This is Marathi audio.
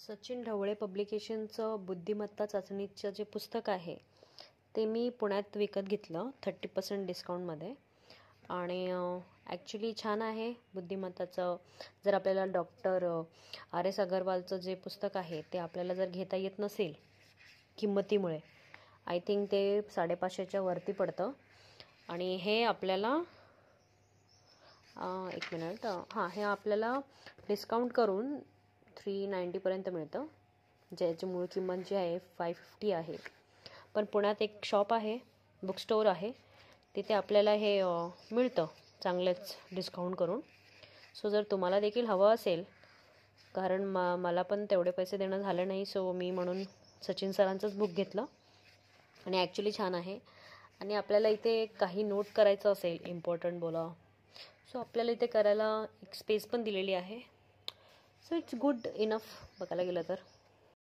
सचिन ढवळे पब्लिकेशनचं बुद्धिमत्ता चाचणीचं जे पुस्तक आहे ते मी पुण्यात विकत घेतलं 30% डिस्काउंटमध्ये. आणि ॲक्च्युली छान आहे बुद्धिमत्ताचं. जर आपल्याला डॉक्टर RS अगरवालचं जे पुस्तक आहे ते आपल्याला जर घेता येत नसेल किंमतीमुळे, आय थिंक ते 550च्या वरती पडतं. आणि हे आपल्याला एक मिनिट, हे आपल्याला डिस्काउंट करून 390पर्यंत मिळतं, ज्याची मूळ किंमत जी आहे 550 आहे. पण पुण्यात एक शॉप आहे, बुक स्टोअर आहे, तिथे आपल्याला हे मिळतं चांगलंच डिस्काउंट करून. सो जर तुम्हाला देखील हवं असेल, कारण मला पण तेवढे पैसे देणं झालं नाही, सो मी म्हणून सचिन सरांचंच बुक घेतलं. आणि ॲक्च्युली छान आहे. आणि आपल्याला इथे काही नोट करायचं असेल, इम्पॉर्टंट बोला, सो आपल्याला इथे करायला एक स्पेस पण दिलेली आहे. सो इट्स गुड इनफ बघायला गेलं तर.